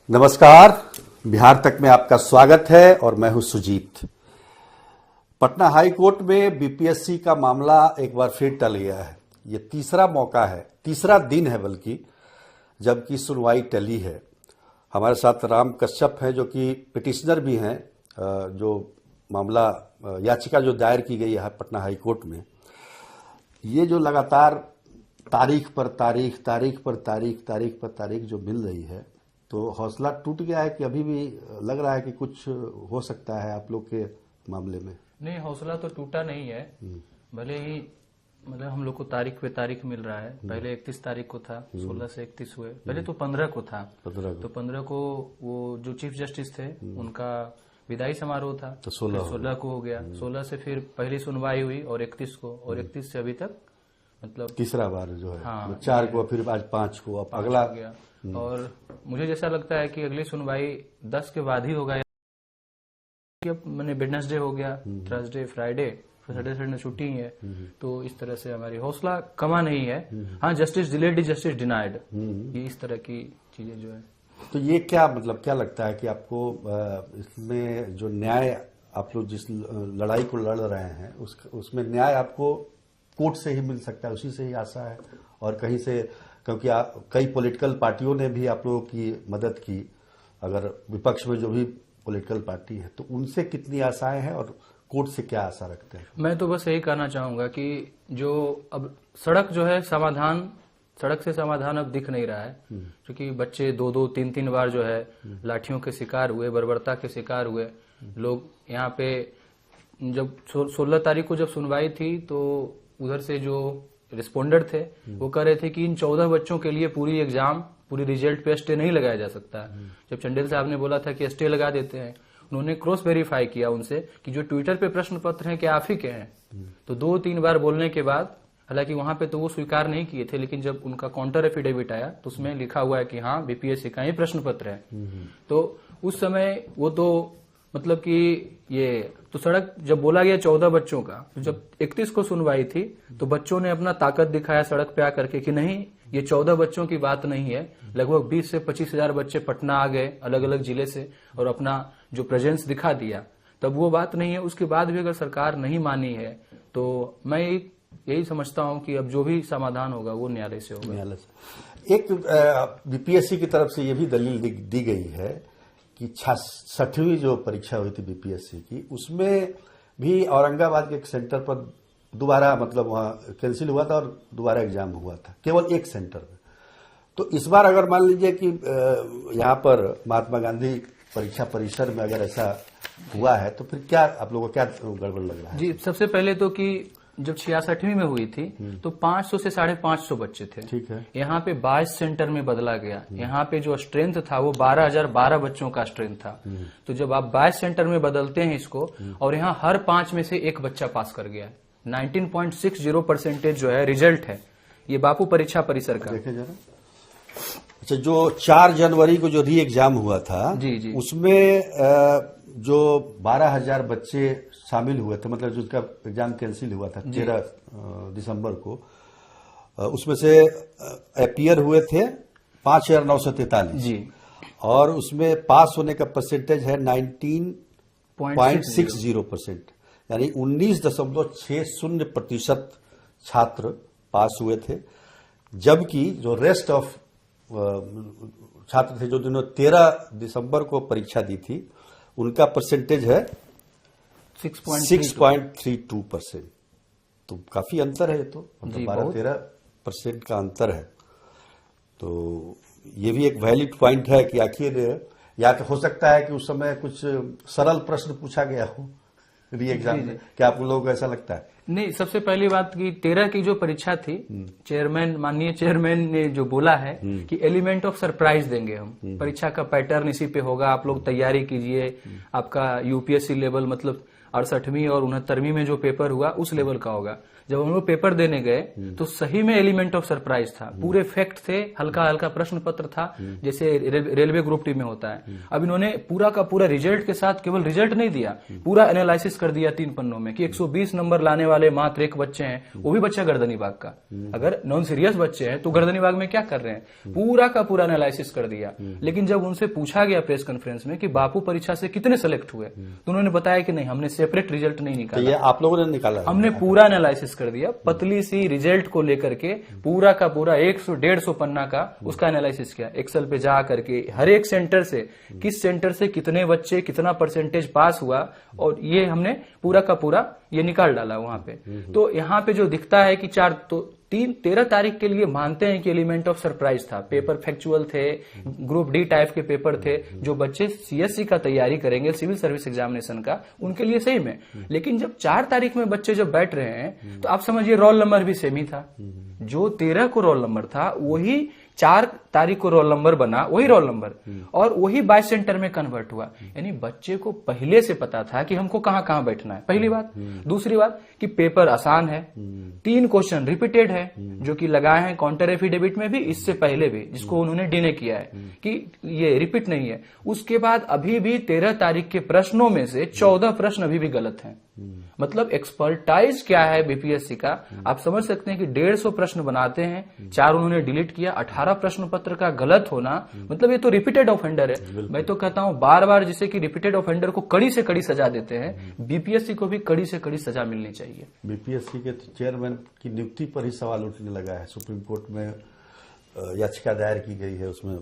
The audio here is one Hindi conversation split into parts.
नमस्कार, बिहार तक में आपका स्वागत है और मैं हूं सुजीत। पटना हाई कोर्ट में बीपीएससी का मामला एक बार फिर टल गया है। ये तीसरा मौका है, तीसरा दिन है बल्कि, जबकि सुनवाई टली है। हमारे साथ राम कश्यप हैं जो कि पिटिशनर भी हैं, जो मामला याचिका जो दायर की गई है पटना हाई कोर्ट में। ये जो लगातार तारीख पर तारीख जो मिल रही है, तो हौसला टूट गया है कि अभी भी लग रहा है कि कुछ हो सकता है आप लोग के मामले में? नहीं, हौसला तो टूटा नहीं है। भले ही मतलब हम लोग को तारीख पे तारीख मिल रहा है। पहले 31 तारीख को था, 16 से 31 हुए। पहले तो 15 को था, तो 15 को वो जो चीफ जस्टिस थे उनका विदाई समारोह था, तो 16 को हो गया। 16 से फिर पहली सुनवाई हुई और 31 को, और 31 से अभी तक मतलब तीसरा बार जो है। हाँ, 4 को, फिर आज 5 को, अब अगला गया। और मुझे जैसा लगता है कि अगली सुनवाई 10 के बाद ही होगा। अब मैंने वेडनेसडे हो गया, थर्सडे, फ्राइडे, सैटरडे संडे छुट्टी ही है, तो इस तरह से हमारी हौसला कमा नहीं है। हाँ, justice delayed is justice denied, ये इस तरह की चीजें जो है। तो ये क्या मतलब, क्या लगता है कि आपको इसमें जो न्याय आप लोग जिस लड़ाई को लड़ रहे हैं उसमें न्याय आपको कोर्ट से ही मिल सकता है, उसी से ही आशा है? और कहीं से, क्योंकि कई पॉलिटिकल पार्टियों ने भी आप लोगों की मदद की, अगर विपक्ष में जो भी पॉलिटिकल पार्टी है तो उनसे कितनी आशाएं हैं और कोर्ट से क्या आशा रखते हैं? मैं तो बस यही कहना चाहूंगा कि जो अब सड़क जो है सड़क से समाधान अब दिख नहीं रहा है, क्योंकि बच्चे 2-2, 3-3 बार जो है लाठियों के शिकार हुए, बर्बरता के शिकार हुए लोग। यहाँ पे जब 16 तारीख को जब सुनवाई थी तो उधर से जो रिस्पोंडेंट थे वो कह रहे थे कि इन 14 बच्चों के लिए पूरी रिजल्ट पे स्टे नहीं लगाया जा सकता। जब चंडेल साहब ने बोला था कि स्टे लगा देते हैं, उन्होंने क्रॉस वेरीफाई किया उनसे कि जो ट्विटर पे प्रश्न पत्र हैं क्या आप ही के हैं। तो 2-3 बार बोलने के बाद, हालांकि वहां पे तो वो स्वीकार नहीं किए थे, लेकिन जब उनका काउंटर एफिडेविट आया तो उसमें लिखा हुआ है कि हाँ, बीपीएससी का ही प्रश्न पत्र है। तो उस समय वो तो मतलब कि ये तो सड़क जब बोला गया 14 बच्चों का, तो जब 31 को सुनवाई थी तो बच्चों ने अपना ताकत दिखाया सड़क पे आकर के कि नहीं, ये 14 बच्चों की बात नहीं है। लगभग 20 से 25 हजार बच्चे पटना आ गए अलग अलग जिले से और अपना जो प्रेजेंस दिखा दिया, तब वो बात नहीं है। उसके बाद भी अगर सरकार नहीं मानी है तो मैं यही समझता हूं कि अब जो भी समाधान होगा वो न्यायालय से होगा। न्यायालय से एक बीपीएससी की तरफ से ये भी दलील दी गई है कि 66वीं जो परीक्षा हुई थी बीपीएससी की, उसमें भी औरंगाबाद के एक सेंटर पर दोबारा मतलब वहां कैंसिल हुआ था और दोबारा एग्जाम हुआ था, केवल एक सेंटर में। तो इस बार अगर मान लीजिए कि यहाँ पर महात्मा गांधी परीक्षा परिसर में अगर ऐसा हुआ है तो फिर क्या आप लोगों को क्या गड़बड़ लग रहा है? जी, सबसे पहले तो कि जब 66वीं में हुई थी तो 500 से 550 बच्चे थे। ठीक है। यहाँ पे 22 सेंटर में बदला गया। यहाँ पे जो स्ट्रेंथ था वो 12,012 बच्चों का स्ट्रेंथ था। तो जब आप 22 सेंटर में बदलते हैं इसको, और यहाँ हर 5 में से एक बच्चा पास कर गया, 19.60% जो है रिजल्ट है ये बापू परीक्षा परिसर का। देखे जरा। अच्छा, जो 4 जनवरी को जो री एग्जाम हुआ था, जी, उसमें जो 12,000 बच्चे शामिल हुए थे, मतलब जिसका एग्जाम कैंसिल हुआ था 13 दिसंबर को, उसमें से अपीयर हुए थे 5,943 जी, और उसमें पास होने का परसेंटेज है 19.60%, यानी 19.60% छात्र पास हुए थे। जबकि जो रेस्ट ऑफ छात्र थे जो जिन्होंने 13 दिसंबर को परीक्षा दी थी, उनका परसेंटेज है 6.32%। तो काफी अंतर है, ये तो मतलब 12-13% का अंतर है। तो ये भी एक वैलिड पॉइंट है कि आखिर या तो हो सकता है कि उस समय कुछ सरल प्रश्न पूछा गया हो री एग्जाम में। क्या आप लोगों को ऐसा लगता है? नहीं, सबसे पहली बात कि 13 की जो परीक्षा थी, माननीय चेयरमैन ने जो बोला है कि एलिमेंट ऑफ सरप्राइज देंगे हम, परीक्षा का पैटर्न इसी पे होगा, आप लोग तैयारी कीजिए। आपका यूपीएससी लेवल मतलब 68वीं और 69वीं में जो पेपर हुआ उस लेवल का होगा। जब हम लोग पेपर देने गए तो सही में एलिमेंट ऑफ सरप्राइज था, पूरे फैक्ट थे, हल्का हल्का प्रश्न पत्र था जैसे रेलवे ग्रुप डी में होता है। अब इन्होंने पूरा का पूरा रिजल्ट के साथ केवल रिजल्ट नहीं दिया, पूरा एनालिसिस कर दिया 3 पन्नों में कि 120 नंबर लाने वाले मात्र एक बच्चे हैं, वो भी बच्चा गर्दनी बाग का। अगर नॉन सीरियस बच्चे हैं तो गर्दनी बाग में क्या कर रहे हैं, पूरा का पूरा एनालिसिस कर दिया। लेकिन जब उनसे पूछा गया प्रेस कॉन्फ्रेंस में कि बापू परीक्षा से कितने सेलेक्ट हुए, तो उन्होंने बताया कि नहीं, हमने सेपरेट रिजल्ट नहीं तो निकाला, ये आप लोगों ने निकाला है? हमने पूरा एनालिसिस कर दिया, पतली सी रिजल्ट को लेकर के पूरा का पूरा 100-150 पन्ना का उसका एनालिसिस किया, एक्सेल पे जा करके हर एक सेंटर से, किस सेंटर से कितने बच्चे कितना परसेंटेज पास हुआ, और ये हमने पूरा का पूरा ये निकाल डाला वहां पे। तो यहाँ पे जो दिखता है कि 13 तारीख के लिए मानते हैं कि एलिमेंट ऑफ सरप्राइज था, पेपर फैक्चुअल थे, ग्रुप डी टाइप के पेपर थे, जो बच्चे सीएससी का तैयारी करेंगे, सिविल सर्विस एग्जामिनेशन का, उनके लिए सही में। लेकिन जब 4 तारीख में बच्चे जब बैठ रहे हैं तो आप समझिए रोल नंबर भी सेम ही था, जो 13 को रोल नंबर था वही 4 तारीख को रोल नंबर बना, वही रोल नंबर, और वही 22 सेंटर में कन्वर्ट हुआ। यानी बच्चे को पहले से पता था कि हमको कहां कहां बैठना है, पहली बात। दूसरी बात कि पेपर आसान है, 3 क्वेश्चन रिपीटेड है जो कि लगाए हैं काउंटर एफिडेविट में भी, इससे पहले भी, जिसको उन्होंने डिने किया है कि ये रिपीट नहीं है। उसके बाद अभी भी 13 तारीख के प्रश्नों में से 14 प्रश्न अभी भी गलत हैं। मतलब एक्सपर्टाइज क्या है बीपीएससी का, आप समझ सकते हैं कि 150 प्रश्न बनाते हैं, 4 उन्होंने डिलीट किया, 18 प्रश्न पत्र का गलत होना, मतलब ये तो रिपीटेड ऑफेंडर है। मैं तो कहता हूं बार बार, जैसे कि रिपीटेड ऑफेंडर को कड़ी से कड़ी सजा देते हैं, बीपीएससी को भी कड़ी से कड़ी सजा मिलनी चाहिए। बीपीएससी के तो चेयरमैन की नियुक्ति पर ही सवाल उठने लगा है, सुप्रीम कोर्ट में याचिका दायर की गई है, उसमें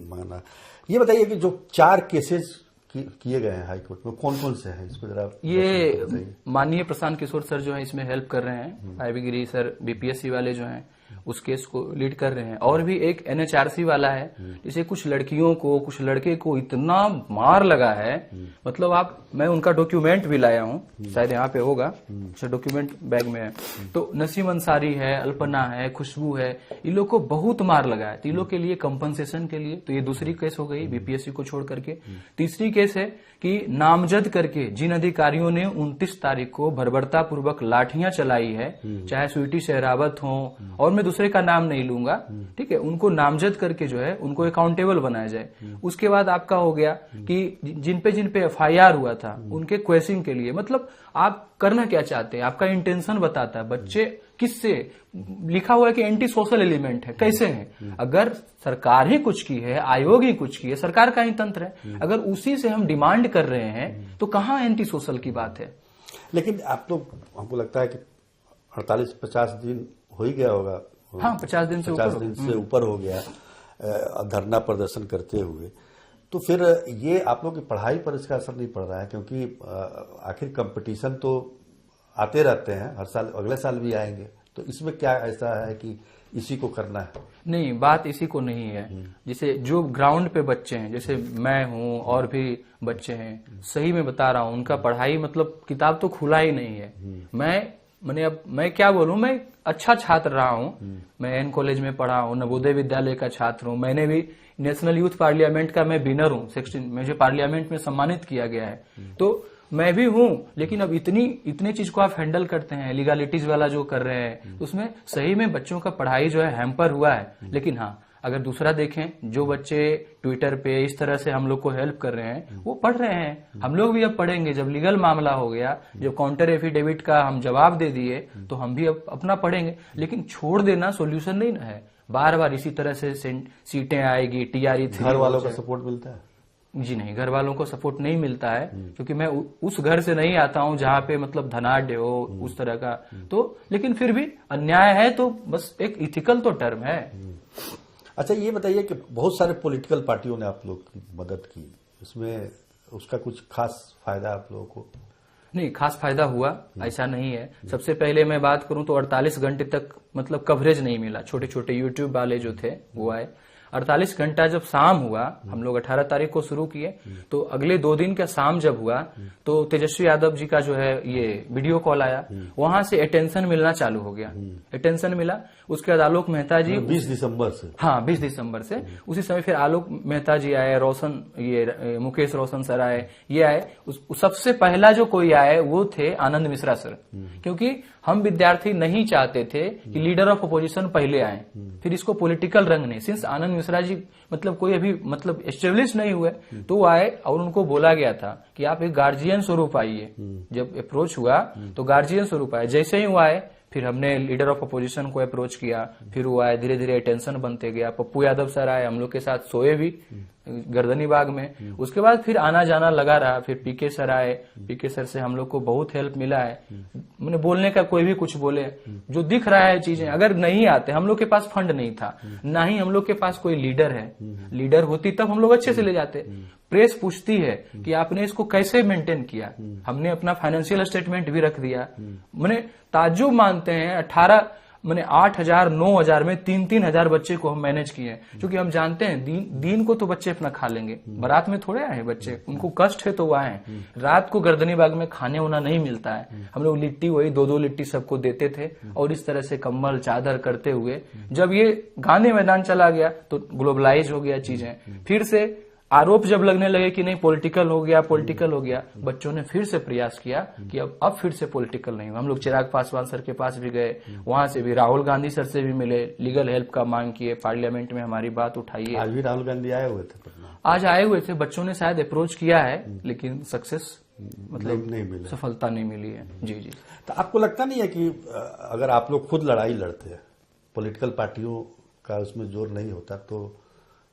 मांगना। ये बताइए कि जो 4 केसेस किए गए हैं हाईकोर्ट में, कौन कौन से हैं, इसको जरा। ये माननीय प्रशांत किशोर सर जो है इसमें हेल्प कर रहे हैं, आईवी गिरी सर बीपीएससी वाले जो हैं उस केस को लीड कर रहे हैं, और भी एक एनएचआरसी वाला है, जिसे कुछ लड़कियों को कुछ लड़के को इतना मार लगा है, मतलब मैं उनका डॉक्यूमेंट भी लाया हूं, शायद यहाँ पे होगा, डॉक्यूमेंट बैग में है। तो नसीम अंसारी है, अल्पना है, खुशबू है, इन लोग को बहुत मार लगा है। तो इन लोग के लिए कंपनसेशन के लिए, तो ये दूसरी केस हो गई बीपीएससी को छोड़ करके। तीसरी केस है कि नामजद करके जिन अधिकारियों ने 29 तारीख को बर्बरता पूर्वक लाठियां चलाई है, चाहे स्वीटी शहरावत हो, और मैं दूसरे का नाम नहीं लूंगा, ठीक है, उनको नामजद करके जो है उनको अकाउंटेबल बनाया जाए। उसके बाद आपका हो गया कि जिन पे एफआईआर हुआ था उनके क्वेश्चन के लिए, मतलब आप करना क्या चाहते हैं, आपका इंटेंशन बताता है। बच्चे किससे लिखा हुआ है कि एंटी सोशल एलिमेंट है, कैसे है? अगर सरकार ही कुछ की है, आयोग ही कुछ की है, सरकार का ही तंत्र है, अगर उसी से हम डिमांड कर रहे हैं तो कहां एंटी सोशल की बात है? लेकिन आप लोग, हमको लगता है कि 48-50 दिन हो ही गया होगा। हाँ, 50 दिन से ऊपर हो गया धरना प्रदर्शन करते हुए। तो फिर ये आप लोग की पढ़ाई पर इसका असर नहीं पड़ रहा है? क्योंकि आखिर कंपटीशन तो आते रहते हैं, हर साल, अगले साल भी आएंगे, तो इसमें क्या ऐसा है कि इसी को करना है? नहीं, बात इसी को नहीं है। जैसे जो ग्राउंड पे बच्चे हैं, जैसे मैं हूं और भी बच्चे हैं, सही में बता रहा हूं, उनका पढ़ाई मतलब किताब तो खुला ही नहीं है। मैं क्या बोलूं, मैं अच्छा छात्र रहा हूं, मैं एन कॉलेज में पढ़ा हूं, नवोदय विद्यालय का छात्र हूं, मैंने भी नेशनल यूथ पार्लियामेंट का मैं विनर हूं, 16 मुझे पार्लियामेंट में सम्मानित किया गया है, तो मैं भी हूं। लेकिन अब इतने चीज को आप हैंडल करते हैं, लीगलिटीज वाला जो कर रहे हैं, उसमें सही में बच्चों का पढ़ाई जो है हैम्पर हुआ है। लेकिन हाँ, अगर दूसरा देखें, जो बच्चे ट्विटर पे इस तरह से हम लोग को हेल्प कर रहे हैं, वो पढ़ रहे हैं, हम लोग भी अब पढ़ेंगे। जब लीगल मामला हो गया, जब काउंटर एफिडेविट का हम जवाब दे दिए, तो हम भी अब अपना पढ़ेंगे। लेकिन छोड़ देना सोल्यूशन नहीं ना है, बार बार इसी तरह से सीटें आएगी, टीआरई 3। घर वालों का सपोर्ट मिलता है? जी नहीं, घर वालों को सपोर्ट नहीं मिलता है, क्योंकि मैं उस घर से नहीं आता हूं जहां पे मतलब धनाढ्य हो उस तरह का। तो लेकिन फिर भी अन्याय है, तो बस एक इथिकल तो टर्म है। अच्छा, ये बताइए कि बहुत सारे पॉलिटिकल पार्टियों ने आप लोग की मदद की, इसमें उसका कुछ खास फायदा आप लोगों को? नहीं, खास फायदा हुआ ऐसा नहीं है। सबसे पहले मैं बात करूं तो 48 घंटे तक मतलब कवरेज नहीं मिला, छोटे छोटे यूट्यूब वाले जो थे वो आए। 48 घंटा जब शाम हुआ, हम लोग 18 तारीख को शुरू किए, तो अगले 2 दिन का शाम जब हुआ तो तेजस्वी यादव जी का जो है ये वीडियो कॉल आया, वहां से अटेंशन मिलना चालू हो गया, अटेंशन मिला। उसके बाद आलोक मेहता जी 20 दिसंबर से, हाँ 20 दिसंबर से, उसी समय फिर आलोक मेहता जी आए, रोशन ये मुकेश रोशन सर आए, ये आए। सबसे पहला जो कोई आए वो थे आनंद मिश्रा सर, क्योंकि हम विद्यार्थी नहीं चाहते थे कि लीडर ऑफ अपोजिशन पहले आए, फिर इसको पॉलिटिकल रंग नहीं, सिंस आनंद मिश्रा जी मतलब कोई अभी मतलब एस्टेब्लिश नहीं हुए, तो वो आए और उनको बोला गया था कि आप एक गार्जियन स्वरूप आइए। जब अप्रोच हुआ तो गार्जियन स्वरूप आए, जैसे ही वो आए फिर हमने लीडर ऑफ अपोजिशन को अप्रोच किया, फिर वो आए, धीरे धीरे टेंशन बनते गया। पप्पू यादव सर आए, हम लोग के साथ सोए भी गर्दनी बाग में। उसके बाद फिर आना जाना लगा रहा, फिर पीके सर आए, पीके सर से हम लोग को बहुत हेल्प मिला है। मैंने बोलने का कोई भी कुछ बोले, जो दिख रहा है चीजें, अगर नहीं आते, हम लोग के पास फंड नहीं था, ना ही हम लोग के पास कोई लीडर है, लीडर होती तब हम लोग अच्छे से ले जाते। प्रेस पूछती है कि आपने इसको कैसे मेंटेन किया, हमने अपना फाइनेंशियल स्टेटमेंट भी रख दिया। मैंने ताज्जुब मानते हैं, 8,000 9,000 में 3-3 हजार बच्चे को हम मैनेज किए, क्योंकि हम जानते हैं दीन को तो बच्चे अपना खा लेंगे, बारात में थोड़े आए बच्चे, उनको कष्ट है तो वो आए। रात को गर्दनी बाग में खाने होना नहीं मिलता है, हम लोग लिट्टी वही 2-2 लिट्टी सबको देते थे, और इस तरह से कंबल चादर करते हुए जब ये गांधी मैदान चला गया तो ग्लोबलाइज हो गया चीजें। फिर से आरोप जब लगने लगे कि नहीं पॉलिटिकल हो गया, पॉलिटिकल हो गया, बच्चों ने फिर से प्रयास किया कि अब फिर से पॉलिटिकल नहीं। हम लोग चिराग पासवान सर के पास भी गए, वहां से भी राहुल गांधी सर से भी मिले, लीगल हेल्प का मांग किए, पार्लियामेंट में हमारी बात उठाई है। आज भी राहुल गांधी आए हुए थे पटना, आज आए हुए थे, बच्चों ने शायद अप्रोच किया है, लेकिन सक्सेस मतलब नहीं मिला, सफलता नहीं मिली है। जी जी। तो आपको लगता नहीं है कि अगर आप लोग खुद लड़ाई लड़ते हैं, पॉलिटिकल पार्टियों का उसमें जोर नहीं होता, तो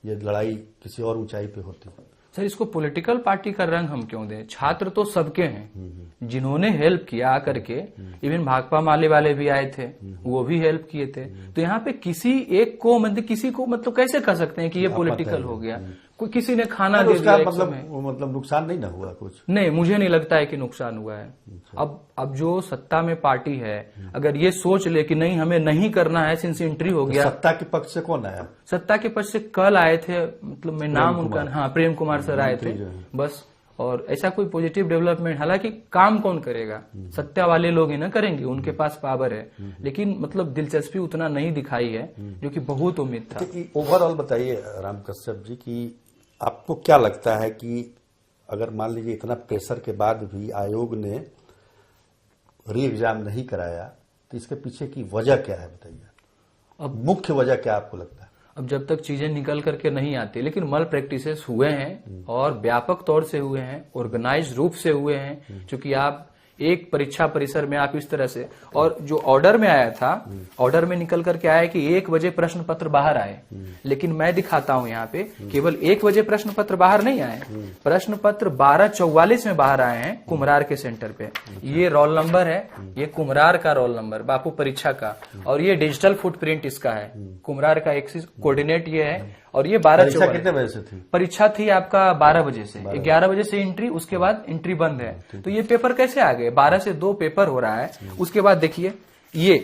ये लड़ाई किसी और ऊंचाई पे होती? सर इसको पॉलिटिकल पार्टी का रंग हम क्यों दें? छात्र तो सबके हैं, जिन्होंने हेल्प किया आकर के, इवन भाकपा माले वाले भी आए थे, वो भी हेल्प किए थे। तो यहाँ पे किसी एक को मतलब किसी को मतलब कैसे कह सकते हैं कि ये पॉलिटिकल हो गया? कोई किसी ने खाना दे दिया, मतलब नुकसान नहीं ना हुआ कुछ? नहीं, मुझे नहीं लगता है कि नुकसान हुआ है। अब जो सत्ता में पार्टी है अगर ये सोच ले कि नहीं हमें नहीं करना है, सिंस एंट्री हो गया। सत्ता के पक्ष से कौन आया? सत्ता के पक्ष से कल आए थे, मतलब मैं नाम उनका, हाँ प्रेम कुमार सर आए थे बस। और ऐसा कोई पॉजिटिव डेवलपमेंट, हालांकि काम कौन करेगा, सत्ता वाले लोग ही ना करेंगे, उनके पास पावर है, लेकिन मतलब दिलचस्पी उतना नहीं दिखाई है जो कि बहुत उम्मीद था। ओवरऑल बताइए राम कश्यप जी कि आपको क्या लगता है कि अगर मान लीजिए इतना प्रेशर के बाद भी आयोग ने री एग्जाम नहीं कराया, तो इसके पीछे की वजह क्या है बताइए? अब मुख्य वजह क्या आपको लगता है? अब जब तक चीजें निकल करके नहीं आती, लेकिन मल प्रैक्टिसेस हुए हैं और व्यापक तौर से हुए हैं, ऑर्गेनाइज्ड रूप से हुए हैं, क्योंकि आप एक परीक्षा परिसर में आप इस तरह से, और जो ऑर्डर में आया था, ऑर्डर में निकल करके आया कि 1 बजे प्रश्न पत्र बाहर आए, लेकिन मैं दिखाता हूं यहाँ पे केवल 1 बजे प्रश्न पत्र बाहर नहीं आए, प्रश्न पत्र 12:44 में बाहर आए हैं कुम्हरार के सेंटर पे। ये रोल नंबर है, ये कुम्हरार का रोल नंबर बापू परीक्षा का, और ये डिजिटल फुटप्रिंट इसका है, कुम्हरार का एक्सिस कोऑर्डिनेट ये है। और ये 12:44 कितने बजे से थी? परीक्षा थी आपका 12 बजे से, 11 बजे से एंट्री, उसके बाद एंट्री बंद है। तो ये पेपर कैसे आ गए? 12 से 2 पेपर हो रहा है। उसके बाद देखिए ये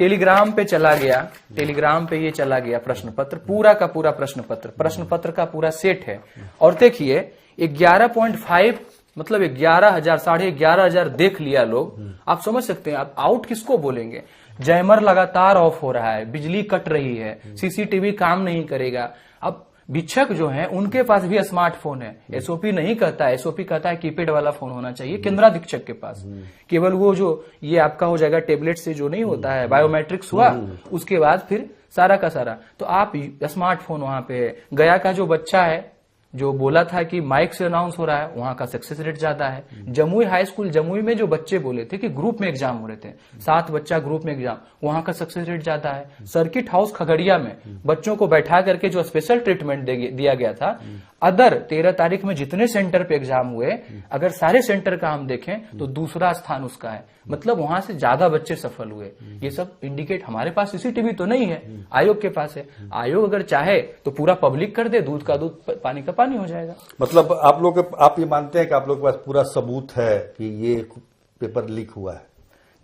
टेलीग्राम पे चला गया, टेलीग्राम पे ये चला गया प्रश्न पत्र, पूरा का पूरा प्रश्न पत्र का पूरा सेट है। और देखिए 11.5 मतलब 11,000 11,500 देख लिया लोग। आप समझ सकते हैं, आप आउट किसको बोलेंगे? जैमर लगातार ऑफ हो रहा है, बिजली कट रही है, सीसीटीवी काम नहीं करेगा। अब भिक्षक जो है उनके पास भी स्मार्टफोन है, एसओपी नहीं कहता है, एसओपी कहता है कीपैड वाला फोन होना चाहिए केंद्राधीक्षक के पास। केवल वो जो ये आपका हो जाएगा टेबलेट से जो नहीं होता है, बायोमेट्रिक्स हुआ, उसके बाद फिर सारा का सारा। तो आप स्मार्टफोन वहां पे, गया का जो बच्चा है जो बोला था कि माइक से अनाउंस हो रहा है, वहां का सक्सेस रेट ज्यादा है। जमुई हाई स्कूल जमुई में जो बच्चे बोले थे कि ग्रुप में एग्जाम हो रहे थे, 7 बच्चा ग्रुप में एग्जाम, वहां का सक्सेस रेट ज्यादा है। सर्किट हाउस खगड़िया में बच्चों को बैठा करके जो स्पेशल ट्रीटमेंट दिया गया था, अदर 13 तारीख में जितने सेंटर पे एग्जाम हुए, अगर सारे सेंटर का हम देखें तो दूसरा स्थान उसका है, मतलब वहां से ज्यादा बच्चे सफल हुए। ये सब इंडिकेट, हमारे पास सीसीटीवी तो नहीं है, आयोग के पास है। आयोग अगर चाहे तो पूरा पब्लिक कर दे, दूध का दूध पानी का पानी हो जाएगा। मतलब आप ये मानते हैं कि आप लोग के पास पूरा सबूत है कि ये पेपर लीक हुआ है?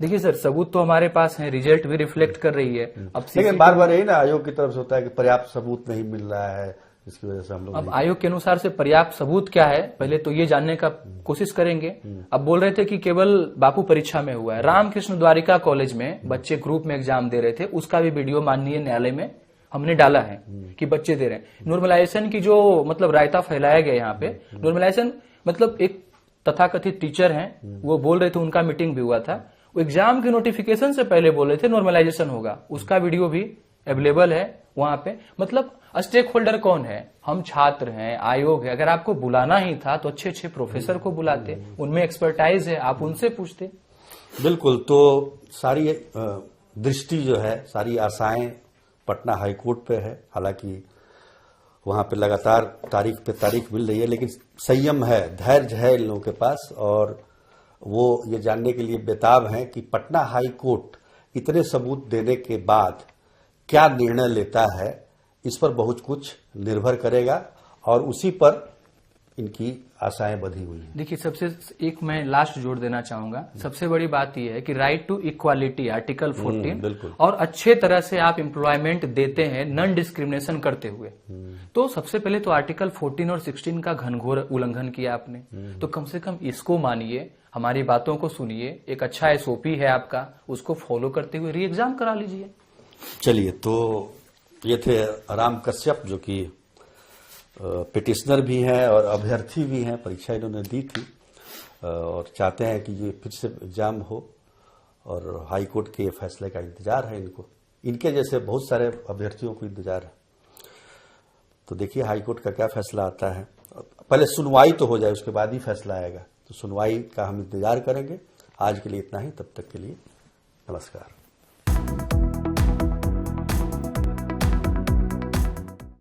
देखिए सर, सबूत तो हमारे पास है, रिजल्ट भी रिफ्लेक्ट कर रही है। अब लेकिन बार बार यही ना आयोग की तरफ से होता है कि पर्याप्त सबूत नहीं मिल रहा है, इसकी वजह से हम लोग अब आयोग के अनुसार से पर्याप्त सबूत क्या है, पहले तो ये जानने का कोशिश करेंगे। अब बोल रहे थे कि केवल बापू परीक्षा में हुआ है, रामकृष्ण द्वारिका कॉलेज में बच्चे ग्रुप में एग्जाम दे रहे थे, उसका भी वीडियो माननीय न्यायालय में हमने डाला है कि बच्चे दे रहे हैं। नॉर्मलाइजेशन की जो मतलब रायता फैलाया गया यहाँ पे, नॉर्मलाइजेशन मतलब एक तथाकथित टीचर हैं, वो बोल रहे थे, उनका मीटिंग भी हुआ था, वो एग्जाम के नोटिफिकेशन से पहले बोल रहे थे नॉर्मलाइजेशन होगा, उसका वीडियो भी अवेलेबल है वहां पे। मतलब स्टेक होल्डर कौन है, हम छात्र हैं, आयोग है। अगर आपको बुलाना ही था तो अच्छे अच्छे प्रोफेसर को बुलाते, उनमें एक्सपर्टाइज है, आप उनसे पूछते। बिल्कुल। तो सारी दृष्टि जो है, सारी आशाएं पटना हाईकोर्ट पे है। हालांकि वहां पे लगातार तारीख पे तारीख मिल रही है, लेकिन संयम है, धैर्य है इन लोगों के पास, और वो ये जानने के लिए बेताब हैं कि पटना हाईकोर्ट इतने सबूत देने के बाद क्या निर्णय लेता है। इस पर बहुत कुछ निर्भर करेगा और उसी पर इनकी आशाएं बंधी हुई हैं। देखिए, सबसे एक मैं लास्ट जोड़ देना चाहूंगा, सबसे बड़ी बात यह है कि राइट टू इक्वालिटी आर्टिकल 14 और अच्छे तरह से आप एम्प्लॉयमेंट देते हैं नॉन डिस्क्रिमिनेशन करते हुए। तो सबसे पहले तो आर्टिकल 14 और 16 का घनघोर उल्लंघन किया आपने, तो कम से कम इसको मानिए, हमारी बातों को सुनिए, एक अच्छा एसओपी है आपका, उसको फॉलो करते हुए री एग्जाम करा लीजिए। चलिए, तो ये थे राम कश्यप, जो कि पिटिशनर भी हैं और अभ्यर्थी भी हैं, परीक्षा इन्होंने दी थी और चाहते हैं कि ये फिर से एग्जाम हो, और हाई कोर्ट के फैसले का इंतजार है इनको, इनके जैसे बहुत सारे अभ्यर्थियों को इंतजार है। तो देखिए हाई कोर्ट का क्या फैसला आता है। पहले सुनवाई तो हो जाए, उसके बाद ही फैसला आएगा, तो सुनवाई का हम इंतजार करेंगे। आज के लिए इतना ही, तब तक के लिए नमस्कार।